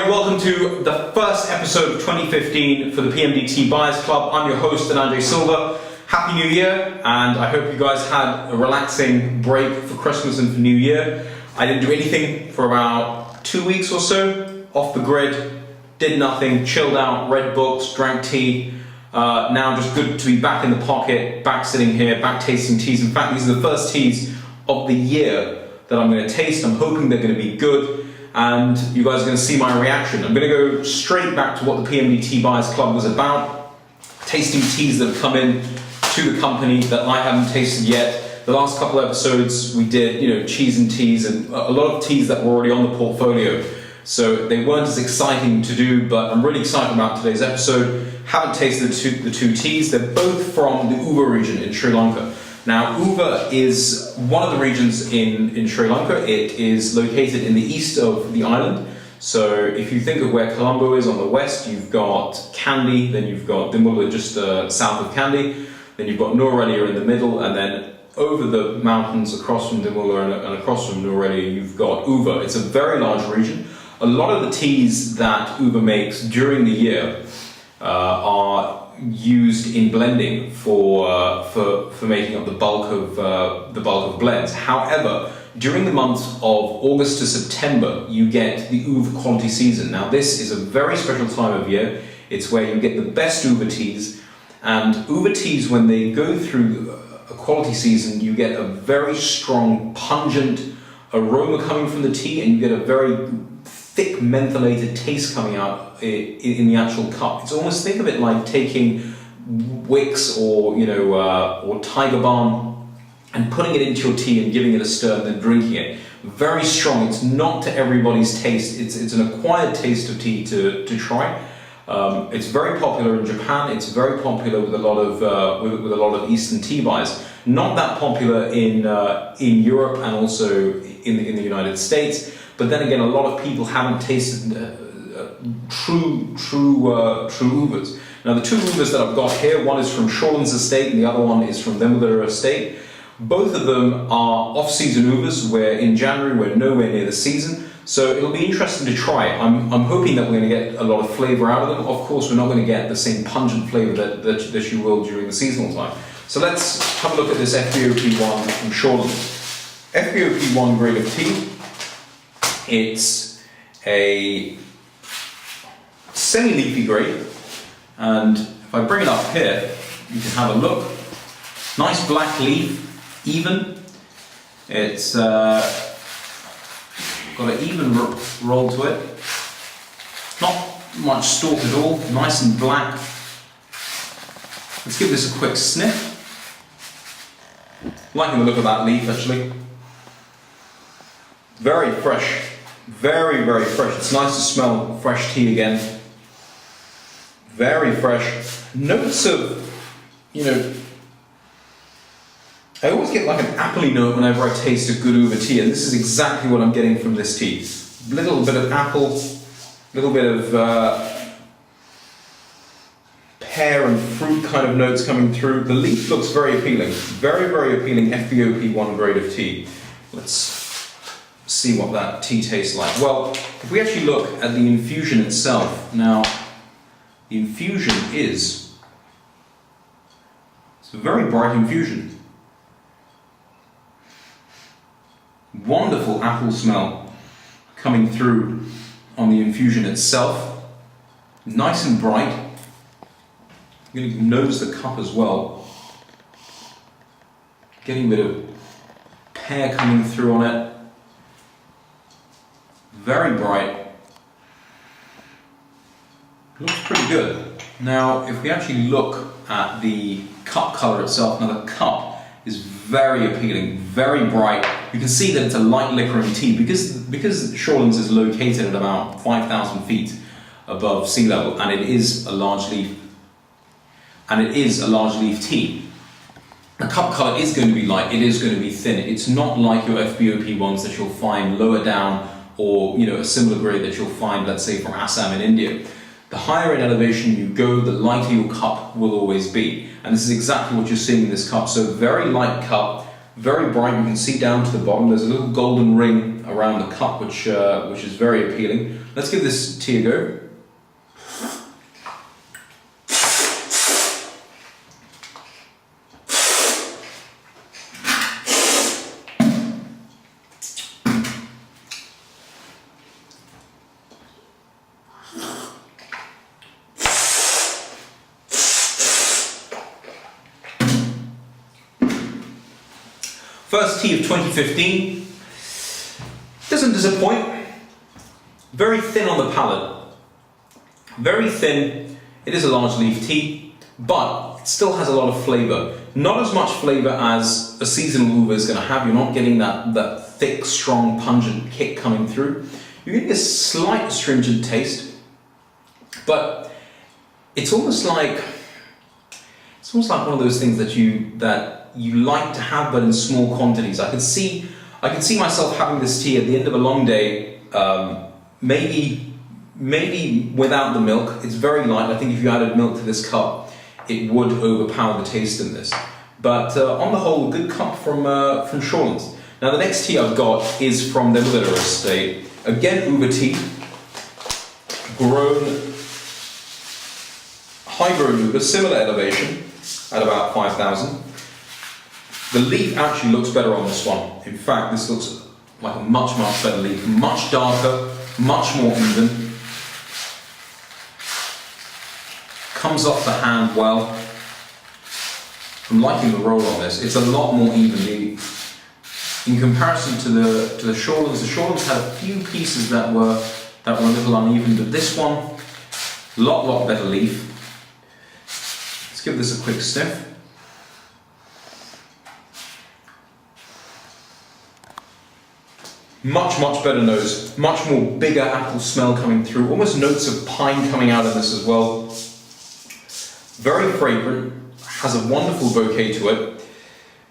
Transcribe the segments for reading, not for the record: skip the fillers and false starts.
Hi, welcome to the first episode of 2015 for the PMD Tea Buyers Club. I'm your host, Anand Silva. Happy New Year, and I hope you guys had a relaxing break for Christmas and for New Year. I didn't do anything for about 2 weeks or so, off the grid, did nothing, chilled out, read books, drank tea. Now just good to be back in the pocket, back sitting here, back tasting teas. In fact, these are the first teas of the year that I'm going to taste. I'm hoping they're going to be good, and you guys are going to see my reaction. I'm going to go straight back to what the PMD Tea Buyers Club was about, tasting teas that have come in to the company that I haven't tasted yet. The last couple of episodes we did, cheese and teas, and a lot of teas that were already on the portfolio. So they weren't as exciting to do, but I'm really excited about today's episode. Haven't tasted the two teas. They're both from the Uva region in Sri Lanka. Now, Uva is one of the regions in Sri Lanka. It is located in the east of the island. So if you think of where Colombo is on the west, you've got Kandy, then you've got Dimula just south of Kandy, then you've got Nuwara in the middle, and then over the mountains across from Dimula and across from Nuwara, you've got Uva. It's a very large region. A lot of the teas that Uva makes during the year are used in blending for making up the bulk of blends. However, during the months of August to September, you get the Uva quality season. Now, this is a very special time of year. It's where you get the best Uva teas, and Uva teas, when they go through a quality season, you get a very strong, pungent aroma coming from the tea, and you get a very thick mentholated taste coming out in the actual cup. It's almost, think of it like taking Wicks or Tiger Balm and putting it into your tea and giving it a stir and then drinking it. Very strong. It's not to everybody's taste. It's an acquired taste of tea to try. It's very popular in Japan. It's very popular with a lot of Eastern tea buyers. Not that popular in Europe and also in the United States. But then again, a lot of people haven't tasted true Uvas. Now, the two Uvas that I've got here, one is from Shawlands Estate and the other one is from Dimula Estate. Both of them are off-season Uvas, where in January we're nowhere near the season. So it'll be interesting to try. I'm hoping that we're going to get a lot of flavour out of them. Of course, we're not going to get the same pungent flavour that you will during the seasonal time. So let's have a look at this FBOP1 from Shawlands. FBOP1 grade of tea. It's a semi-leafy grade, and if I bring it up here, you can have a look. Nice black leaf, even. It's got an even roll to it. Not much stalk at all, nice and black. Let's give this a quick sniff. Liking the look of that leaf, actually. Very fresh. Very, very fresh. It's nice to smell fresh tea again. Very fresh. Notes of, I always get like an appley note whenever I taste a good Uva tea, and this is exactly what I'm getting from this tea. A little bit of apple, a little bit of pear and fruit kind of notes coming through. The leaf looks very appealing. Very, very appealing FBOP1 grade of tea. Let's see what that tea tastes like. Well, if we actually look at the infusion itself, now the infusion it's a very bright infusion. Wonderful apple smell coming through on the infusion itself. Nice and bright. I'm going to nose the cup as well. Getting a bit of pear coming through on it. Very bright. Looks pretty good. Now, if we actually look at the cup colour itself, now the cup is very appealing, very bright. You can see that it's a light liquouring tea because Shawlands is located at about 5,000 feet above sea level, and it is a large leaf tea. The cup colour is going to be light. It is going to be thin. It's not like your FBOP ones that you'll find lower down, or a similar grade that you'll find, let's say, from Assam in India. The higher in elevation you go, the lighter your cup will always be. And this is exactly what you're seeing in this cup. So very light cup, Very bright. You can see down to the bottom. There's a little golden ring around the cup, which is very appealing. Let's give this tea a go. First tea of 2015, doesn't disappoint, very thin on the palate, very thin. It is a large leaf tea, but it still has a lot of flavour. Not as much flavour as a seasonal uva is going to have. You're not getting that thick, strong, pungent kick coming through. You're getting a slight astringent taste, but it's almost like one of those things that you like to have, but in small quantities. I can see myself having this tea at the end of a long day, maybe without the milk. It's very light. I think if you added milk to this cup, it would overpower the taste in this. But on the whole, a good cup from Shawlands. Now the next tea I've got is from the Lanka estate. Again, uva tea, high-grown uva, similar elevation at about 5,000. The leaf actually looks better on this one. In fact, this looks like a much better leaf, much darker, much more even. Comes off the hand well. I'm liking the roll on this. It's a lot more evenly. In comparison to the Shawlands had a few pieces that were a little uneven, but this one, lot better leaf. Let's give this a quick sniff. Much better nose, much more bigger apple smell coming through, almost notes of pine coming out of this as well. Very fragrant, has a wonderful bouquet to it.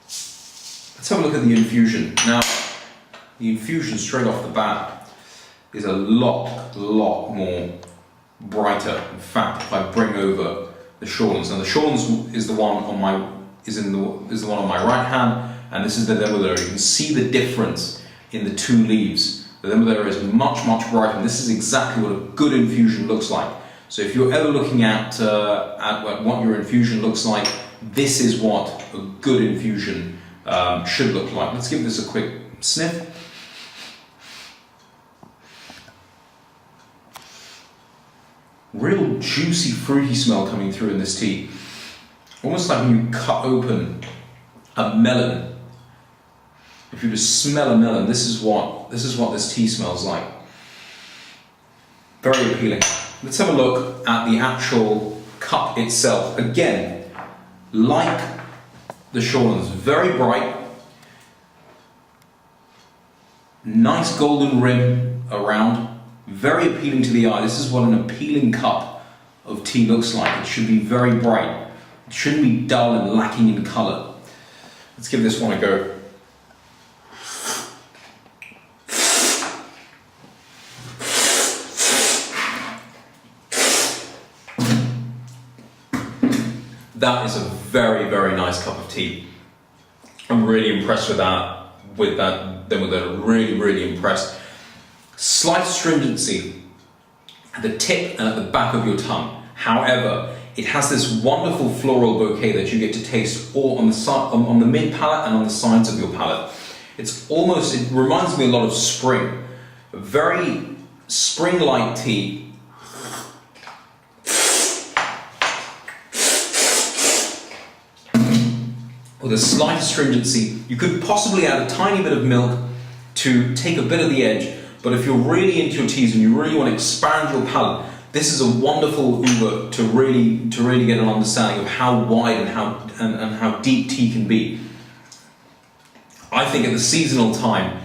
Let's have a look at the infusion. Now, the infusion straight off the bat is a lot more brighter. In fact, if I bring over the Shawlands, now the Shawlands is the one on my right hand, and this is the Lanka. You can see the difference in the two leaves. The Lanka is much brighter, and this is exactly what a good infusion looks like. So if you're ever looking at what your infusion looks like, this is what a good infusion should look like. Let's give this a quick sniff. Real juicy, fruity smell coming through in this tea. Almost like when you cut open a melon. If you just smell a melon, this is what this tea smells like. Very appealing. Let's have a look at the actual cup itself. Again, like the Shawlands, very bright, nice golden rim around, very appealing to the eye. This is what an appealing cup of tea looks like. It should be very bright. It shouldn't be dull and lacking in colour. Let's give this one a go. That is a very nice cup of tea. I'm really impressed with that. Really impressed. Slight astringency at the tip and at the back of your tongue. However, it has this wonderful floral bouquet that you get to taste all on the side, on the mid palate and on the sides of your palate. It reminds me a lot of spring. A very spring-like tea. With a slight astringency. You could possibly add a tiny bit of milk to take a bit of the edge, but if you're really into your teas and you really want to expand your palate, this is a wonderful uva to really get an understanding of how wide and how deep tea can be. I think at the seasonal time,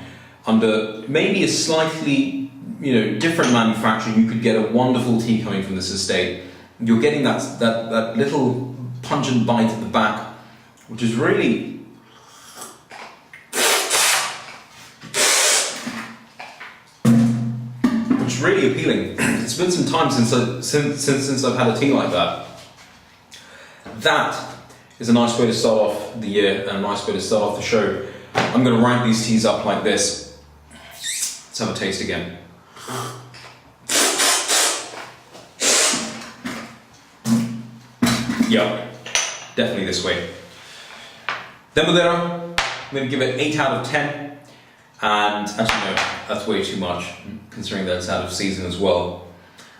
under maybe a slightly different manufacturer, you could get a wonderful tea coming from this estate. You're getting that little pungent bite at the back, which is really appealing. It's been some time since I've had a tea like that. That is a nice way to start off the year and a nice way to start off the show. I'm going to rank these teas up like this. Let's have a taste again. Yeah, definitely this way. Demadero, I'm going to give it 8 out of 10. And actually no, that's way too much, considering that it's out of season as well.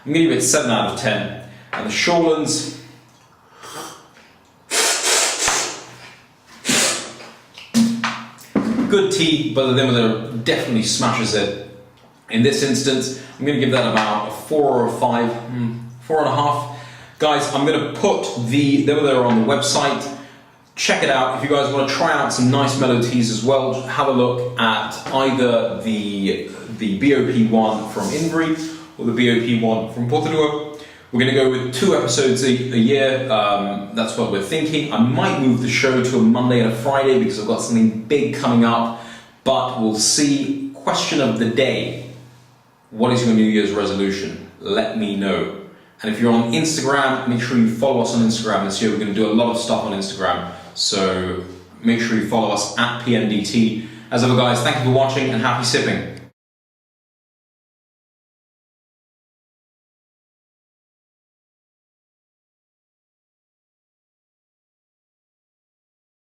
I'm going to give it 7 out of 10. And the Shawlands, good tea, but the Demadero definitely smashes it. In this instance, I'm going to give that about a 4 or a 5, 4.5. Guys, I'm going to put the Demadero on the website. Check it out. If you guys want to try out some nice mellow teas as well, have a look at either the BOP1 from Invery or the BOP1 from Portugal. We're going to go with 2 episodes a year. That's what we're thinking. I might move the show to a Monday and a Friday because I've got something big coming up, but we'll see. Question of the day. What is your New Year's resolution? Let me know. And if you're on Instagram, make sure you follow us on Instagram this year. We're going to do a lot of stuff on Instagram. So make sure you follow us at PMDT. As ever guys, thank you for watching and happy sipping.